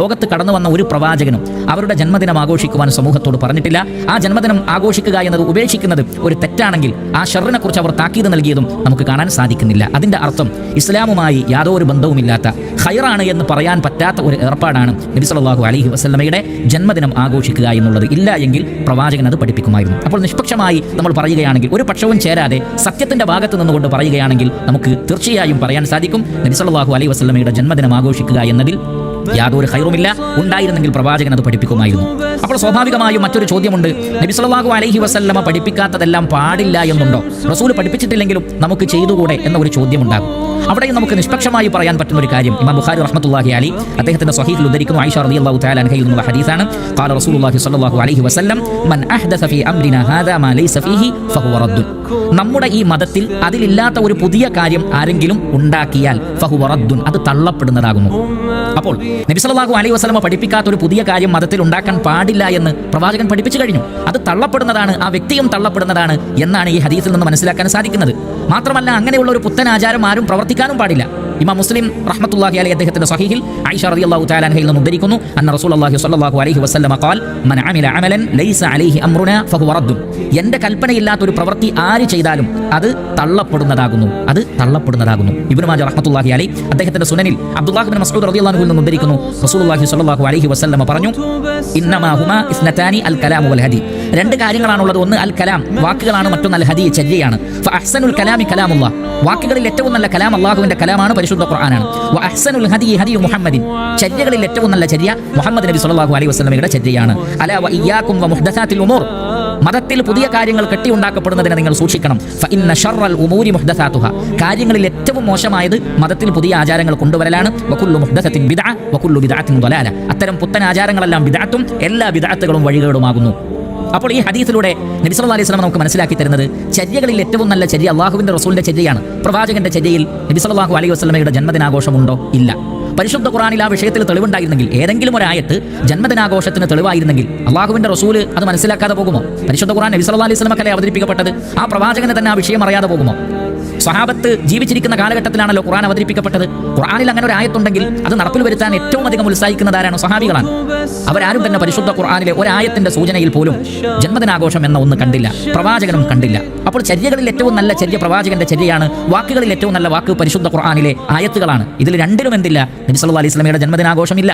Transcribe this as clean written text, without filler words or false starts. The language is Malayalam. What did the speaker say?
ലോകത്ത് കടന്നു വന്ന ഒരു പ്രവാചകനും അവരുടെ ജന്മദിനം ആഘോഷിക്കുവാൻ സമൂഹത്തോട് പറഞ്ഞിട്ടില്ല. ആ ജന്മദിനം ആഘോഷിക്കുക എന്നത് ഉപേക്ഷിക്കുന്നത് ഒരു തെറ്റാണെങ്കിൽ ആ ഷർറിനെ കുറിച്ച് അവർ താക്കീത് നൽകിയതും നമുക്ക് കാണാൻ സാധിക്കുന്നില്ല. അതിന്റെ അർത്ഥം ഇസ്ലാമുമായി യാതൊരു ബന്ധവുമില്ലാത്ത ഖൈറാണ് എന്ന് പറയാൻ പറ്റാത്ത ഒരു ഏർപ്പാടാണ് നബി സല്ലല്ലാഹു അലൈഹി വസല്ലമയുടെ ജന്മദിനം ആഘോഷിക്കുക എന്നുള്ളത്. ഇല്ല എങ്കിൽ പ്രവാചകൻ അത് പഠിപ്പിക്കുമായിരുന്നു. അപ്പോൾ നിഷ്പക്ഷമായി നമ്മൾ പറയുകയാണെങ്കിൽ, ഒരു പക്ഷവും ചേരാതെ സത്യത്തിന്റെ ഭാഗത്ത് നിന്നുകൊണ്ട് പറയുകയാണെങ്കിൽ നമുക്ക് തീർച്ചയായും പറയാൻ സാധിക്കും, നബി സല്ലല്ലാഹു അലൈഹി വസല്ലമയുടെ ജന്മദിനം ആഘോഷിക്കുക എന്നതിൽ യാതൊരു ഖൈറുമില്ല. ഉണ്ടായിരുന്നെങ്കിൽ പ്രവാചകൻ അത് പഠിപ്പിക്കുമായിരുന്നു. അപ്പോൾ സ്വാഭാവികമായും മറ്റൊരു ചോദ്യമുണ്ട്, നബി സല്ലല്ലാഹു അലൈഹി വസല്ലമ പഠിപ്പിക്കാത്തതെല്ലാം പാടില്ല എന്നുണ്ടോ? റസൂൽ പഠിപ്പിച്ചിട്ടില്ലെങ്കിലും നമുക്ക് ചെയ്തുകൂടെ എന്ന ഒരു ചോദ്യമുണ്ടാകും. അവിടെയും നമുക്ക് നിഷ്പക്ഷമായി പറയാൻ പറ്റുന്ന ഒരു കാര്യം, ഇമാം ബുഖാരി റഹ്മത്തുള്ളാഹി അലൈഹി അദ്ദേഹത്തിന്റെ സ്വഹീഹിൽ ഉദ്ധരിക്കുന്നു, ആയിഷ റളിയല്ലാഹു തആല അൻഹയിൽ നിന്നുള്ള ഹദീസാണ്. ഖാല റസൂലുള്ളാഹി സ്വല്ലല്ലാഹു അലൈഹി വസല്ലം മൻ അഹ്ദസ ഫീ അംരിനാ ഹാദാ മാ ലൈസ ഫീഹി ഫഹുവ റദ്ദുൻ. നമ്മുടെ ഈ മതത്തിൽ അതിലില്ലാത്ത ഒരു പുതിയ കാര്യം ആരെങ്കിലും ഉണ്ടാക്കിയാൽ ഫഹുവ റദ്ദുൻ, അത് തള്ളപ്പെടുന്നതാകുന്നു. അപ്പോൾ നബി സല്ലല്ലാഹു അലൈഹി വസല്ലമ പഠിപ്പിക്കാത്ത ഒരു പുതിയ കാര്യം മതത്തിൽ ഉണ്ടാക്കാൻ പാടില്ല എന്ന് പ്രവാചകൻ പഠിപ്പിച്ചു കഴിഞ്ഞു. അത് തള്ളപ്പെടുന്നതാണ്, ആ വ്യക്തിയും തള്ളപ്പെടുന്നതാണ് എന്നാണ് ഈ ഹദീസിൽ നിന്ന് മനസ്സിലാക്കാൻ സാധിക്കുന്നത്. മാത്രമല്ല, അങ്ങനെയുള്ള ഒരു പുത്തൻ ആചാരം ആരും പ്രവർത്തിക്കാനും പാടില്ല. ഇമാം മുസ്ലിം റഹ്മത്തുള്ളാഹി അലൈഹി അദ്ദേഹത്തിന്റെ സ്വഹീഹിൽ ആയിഷ റളിയല്ലാഹു തആല അൻഹയിൽ നിന്ന് ഉദ്ധരിക്കുന്നു, അന്ന റസൂലുള്ളാഹി സ്വല്ലല്ലാഹു അലൈഹി വസല്ലമ ഖാൽ മൻ അമില അമലൻ ലൈസ അലൈഹി അംറുനാ ഫഹുവ റദ്ദുൻ. എന്റെ കൽപ്പനയില്ലാത്ത ഒരു പ്രവൃത്തി ആര് ചെയ്താലും അത് തള്ളപ്പെടുന്നതാകുന്നു, അത് തള്ളപ്പെടുന്നതാകുന്നു. ഇബ്നു മാജ റഹ്മത്തുള്ളാഹി അലൈഹി അദ്ദേഹത്തിന്റെ സുനനിൽ അബ്ദുല്ലാഹ് ഇബ്നു മസ്ഊദ് റളിയല്ലാഹു അൻഹു നിന്ന് ഉദ്ധരിക്കുന്നു, റസൂലുള്ളാഹി സ്വല്ലല്ലാഹു അലൈഹി വസല്ലമ പറഞ്ഞു, ഇന്നമാ ഹുമാ ഇസ്നതാനി അൽ കലാം വൽ ഹദി. രണ്ട് കാര്യങ്ങളാണുള്ളത്. ഒന്ന് അൽ കലാം, വാക്കുകളാണ്. മറ്റൊന്ന് അൽ ഹദി, ചര്യയാണ്. ഫഅഹ്സനുൽ കലാമി കലാമുല്ലാഹ്, വാക്കുകളിൽ ഏറ്റവും നല്ല കലാം അല്ലാഹുവിന്റെ കലാമാണ്, പരിശുദ്ധ ഖുർആനാണ്. വഅഹ്സനുൽ ഹദി ഹദി മുഹമ്മദിൻ, ചര്യകളിൽ ഏറ്റവും നല്ല ചര്യ മുഹമ്മദ് നബി സല്ലല്ലാഹു അലൈഹി വസല്ലമയുടെ ചര്യയാണ്. അലാ വഇയ്യാകും വമുഹ്ദസാത്തിൽ ഉമൂർ, മതത്തിൽ പുതിയ കാര്യങ്ങൾ കെട്ടിയുണ്ടാക്കപ്പെടുന്നതിനെ നിങ്ങൾ സൂക്ഷിക്കണം. ഫഇന്ന ശർറൽ ഉമൂരി മുഹ്ദസാതുഹാ, കാര്യങ്ങളിൽ ഏറ്റവും മോശമായത് മതത്തിൽ പുതിയ ആചാരങ്ങൾ കൊണ്ടുവരലാണ്. വകുല്ലു മുഹ്ദസത്തിൻ ബിദ്അ വകുല്ലു ബിദ്അത്തിൻ ദലാല, അത്തരം പുത്തൻ ആചാരങ്ങളെല്ലാം ബിദ്അത്തും എല്ലാ ബിദ്അത്തുകളും വഴികേടുമാകുന്നു. അപ്പോൾ ഈ ഹദീസിലൂടെ നബി സല്ലല്ലാഹു അലൈഹി വസല്ലം നമുക്ക് മനസ്സിലാക്കി തരുന്നത്, ചര്യകളിൽ ഏറ്റവും നല്ല ചര്യ അല്ലാഹുവിന്റെ റസൂലിന്റെ ചര്യയാണ്. പ്രവാചകന്റെ ചര്യയിൽ നബി സല്ലല്ലാഹു അലൈഹി വസല്ലമയുടെ ജന്മദിനാഘോഷമുണ്ടോ? ഇല്ല. പരിശുദ്ധ ഖുർആനിൽ ആ വിഷയത്തിൽ തെളിവുണ്ടായിരുന്നെങ്കിൽ, ഏതെങ്കിലും ഒരു ആയത്ത് ജന്മദിനാഘോഷത്തിന് തെളിവായിരുന്നെങ്കിൽ അല്ലാഹുവിന്റെ റസൂല് അത് മനസ്സിലാക്കാതെ പോകുമോ? പരിശുദ്ധ ഖുർആൻ നബി സല്ലല്ലാഹു അലൈഹി വസല്ലമക്കല്ലേ അവതരിപ്പിക്കപ്പെട്ടത്. ആ പ്രവാചകന് തന്നെ ആ വിഷയം അറിയാതെ പോകുമോ? സ്വഹാബത്ത് ജീവിച്ചിരിക്കുന്ന കാലഘട്ടത്തിലാണല്ലോ ഖുർആൻ അവതരിപ്പിക്കപ്പെട്ടത്. ഖുർആനിൽ അങ്ങനെ ഒരു ആയത്തുണ്ടെങ്കിൽ അത് നടപ്പിൽ വരുത്താൻ ഏറ്റവും അധികം ഉത്സാഹിക്കുന്നതാരാണ്? സ്വഹാബികളാണ്. അവരാരും തന്നെ പരിശുദ്ധ ഖുർആനിലെ ഒരായത്തിന്റെ സൂചനയിൽ പോലും ജന്മദിനാഘോഷം എന്ന ഒന്ന് കണ്ടില്ല, പ്രവാചകനും കണ്ടില്ല. അപ്പോൾ ചര്യകളിൽ ഏറ്റവും നല്ല ചര്യ പ്രവാചകന്റെ ചര്യയാണ്, വാക്കുകളിൽ ഏറ്റവും നല്ല വാക്ക് പരിശുദ്ധ ഖുർആനിലെ ആയത്തുകളാണ്. ഇതിൽ രണ്ടിലും എന്തില്ല? നബി സല്ലല്ലാഹു അലൈഹി വസല്ലമയുടെ ജന്മദിനാഘോഷമില്ല.